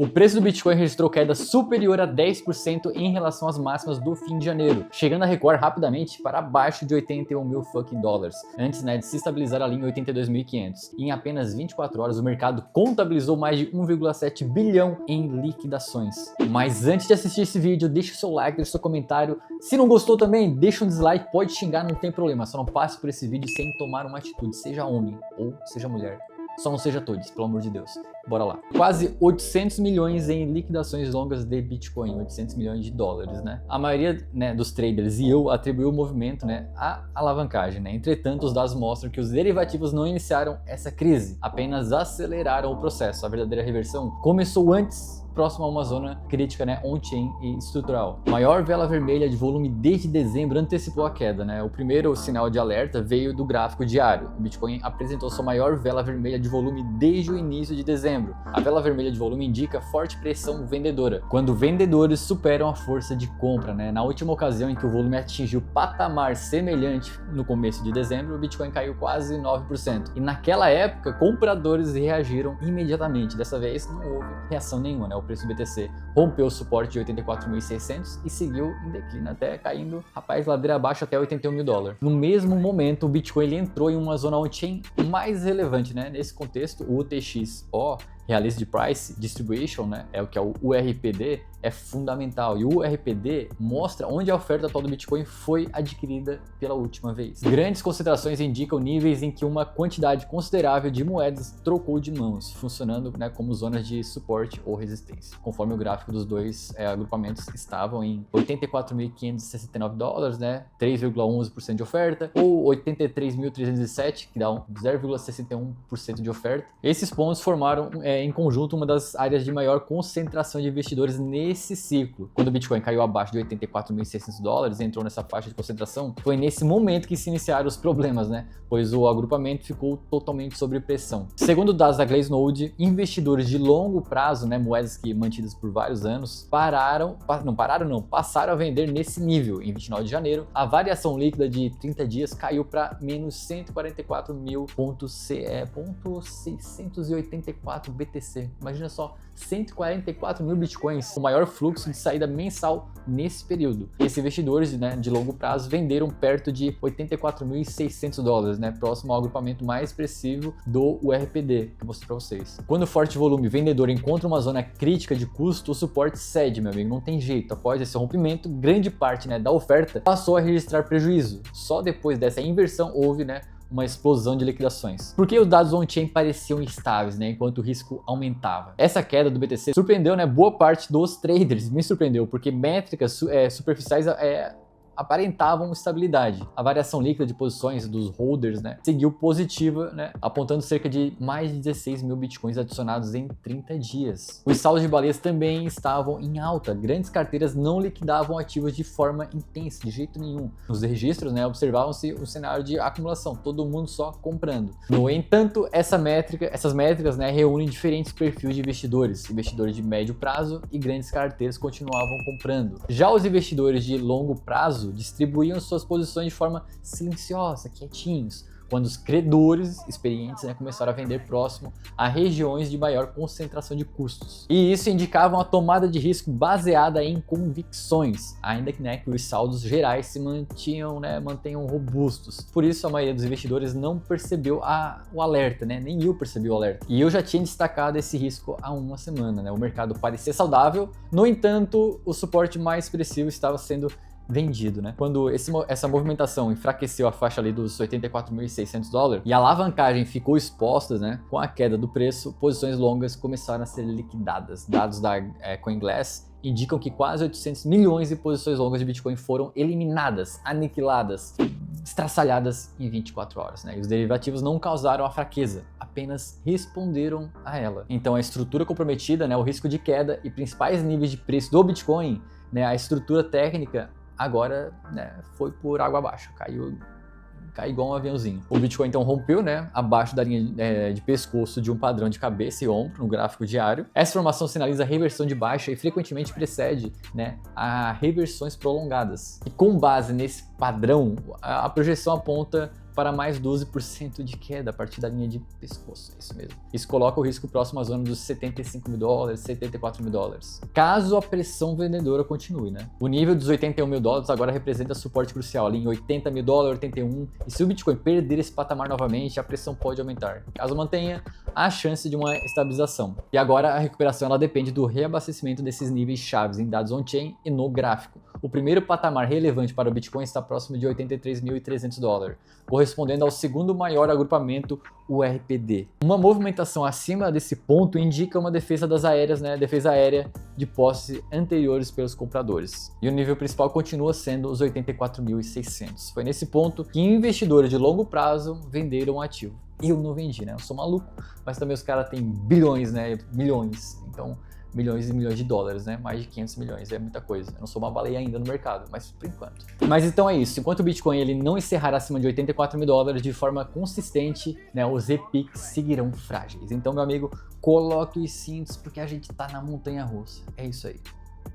O preço do Bitcoin registrou queda superior a 10% em relação às máximas do fim de janeiro, chegando a recuar rapidamente para abaixo de 81 mil fucking dólares, antes de se estabilizar ali em 82.500. Em apenas 24 horas, o mercado contabilizou mais de 1,7 bilhão em liquidações. Mas antes de assistir esse vídeo, deixa o seu like, deixa o seu comentário. Se não gostou também, deixa um dislike, pode xingar, não tem problema. Só não passe por esse vídeo sem tomar uma atitude, seja homem ou seja mulher. Só não seja todos, pelo amor de Deus. Bora lá. Quase 800 milhões em liquidações longas de Bitcoin, 800 milhões de dólares, né? A maioria, dos traders e eu atribuiu o movimento, à alavancagem, né? Entretanto, os dados mostram que os derivativos não iniciaram essa crise, apenas aceleraram o processo. A verdadeira reversão começou antes, próximo a uma zona crítica, on-chain e estrutural. Maior vela vermelha de volume desde dezembro antecipou a queda, O primeiro sinal de alerta veio do gráfico diário. O Bitcoin apresentou sua maior vela vermelha de volume desde o início de dezembro. A vela vermelha de volume indica forte pressão vendedora, quando vendedores superam a força de compra, Na última ocasião em que o volume atingiu patamar semelhante no começo de dezembro, o Bitcoin caiu quase 9%. E naquela época, compradores reagiram imediatamente. Dessa vez não houve reação nenhuma, O preço do BTC rompeu o suporte de 84.600 e seguiu em declínio, até caindo, ladeira abaixo até 81 mil dólares. No mesmo momento, o Bitcoin ele entrou em uma zona on-chain mais relevante, Nesse contexto, o UTXO, Realistic Price Distribution, é o que é o URPD, é fundamental. E o URPD mostra onde a oferta atual do Bitcoin foi adquirida pela última vez. Grandes concentrações indicam níveis em que uma quantidade considerável de moedas trocou de mãos, funcionando como zonas de suporte ou resistência. Conforme o gráfico dos dois agrupamentos estavam em 84.569 dólares, 3,11% de oferta, ou 83.307, que dá 0,61% de oferta. Esses pontos formaram em conjunto uma das áreas de maior concentração de investidores nesse ciclo. Quando o Bitcoin caiu abaixo de 84.600 dólares, entrou nessa faixa de concentração, foi nesse momento que se iniciaram os problemas, Pois o agrupamento ficou totalmente sob pressão. Segundo dados da Glassnode, investidores de longo prazo, moedas que mantidas por vários anos, passaram a vender nesse nível. Em 29 de janeiro, a variação líquida de 30 dias caiu para menos 144.684 BTC. Imagina só, 144 mil bitcoins, o maior fluxo de saída mensal nesse período. Esses investidores de longo prazo venderam perto de 84.600 dólares, próximo ao agrupamento mais expressivo do URPD, que eu mostrei para vocês. Quando o forte volume vendedor encontra uma zona crítica de custo, o suporte cede, meu amigo, não tem jeito. Após esse rompimento, grande parte da oferta passou a registrar prejuízo. Só depois dessa inversão houve uma explosão de liquidações. Porque os dados on-chain pareciam estáveis, enquanto o risco aumentava. Essa queda do BTC surpreendeu, boa parte dos traders. Me surpreendeu, porque métricas superficiais aparentavam estabilidade. A variação líquida de posições dos holders, seguiu positiva, apontando cerca de mais de 16 mil bitcoins adicionados em 30 dias. Os saldos de baleias também estavam em alta. Grandes carteiras não liquidavam ativos de forma intensa, de jeito nenhum. Nos registros, observavam-se um cenário de acumulação, todo mundo só comprando. No entanto, essas métricas, reúnem diferentes perfis de investidores de médio prazo e grandes carteiras continuavam comprando. Já os investidores de longo prazo distribuíam suas posições de forma silenciosa, quietinhos, quando os credores experientes começaram a vender próximo a regiões de maior concentração de custos. E isso indicava uma tomada de risco baseada em convicções, ainda que os saldos gerais se mantenham robustos. Por isso, a maioria dos investidores não percebeu o alerta, nem eu percebi o alerta. E eu já tinha destacado esse risco há uma semana. O mercado parecia saudável, no entanto, o suporte mais expressivo estava sendo vendido, Quando essa movimentação enfraqueceu a faixa ali dos 84.600 dólares e a alavancagem ficou exposta, com a queda do preço, posições longas começaram a ser liquidadas. Dados da CoinGlass indicam que quase 800 milhões de posições longas de Bitcoin foram eliminadas, aniquiladas, estraçalhadas em 24 horas. E os derivativos não causaram a fraqueza, apenas responderam a ela. Então a estrutura comprometida, o risco de queda e principais níveis de preço do Bitcoin, a estrutura técnica agora foi por água abaixo, caiu igual um aviãozinho. O Bitcoin então rompeu abaixo da linha de pescoço de um padrão de cabeça e ombro no gráfico diário. Essa formação sinaliza reversão de baixa e frequentemente precede a reversões prolongadas. E com base nesse padrão, a projeção aponta para mais 12% de queda a partir da linha de pescoço, é isso mesmo. Isso coloca o risco próximo à zona dos 75 mil dólares, 74 mil dólares. Caso a pressão vendedora continue, né? O nível dos 81 mil dólares agora representa suporte crucial ali em 80 mil dólares, 81, e se o Bitcoin perder esse patamar novamente, a pressão pode aumentar. Caso mantenha, há chance de uma estabilização. E agora a recuperação ela depende do reabastecimento desses níveis chaves em dados on-chain e no gráfico. O primeiro patamar relevante para o Bitcoin está próximo de 83.300 dólares, correspondendo ao segundo maior agrupamento, o RPD. Uma movimentação acima desse ponto indica uma defesa das aéreas, né? Defesa aérea de posses anteriores pelos compradores. E o nível principal continua sendo os 84.600. Foi nesse ponto que investidores de longo prazo venderam o ativo. Eu não vendi, né? Eu sou maluco, mas também os caras têm bilhões, né? Milhões. Então, milhões e milhões de dólares, né? Mais de 500 milhões, é muita coisa. Eu não sou uma baleia ainda no mercado, mas por enquanto. Mas então é isso. Enquanto o Bitcoin ele não encerrar acima de 84 mil dólares de forma consistente, né? Os EPICs seguirão frágeis. Então, meu amigo, coloque os cintos porque a gente tá na montanha russa. É isso aí.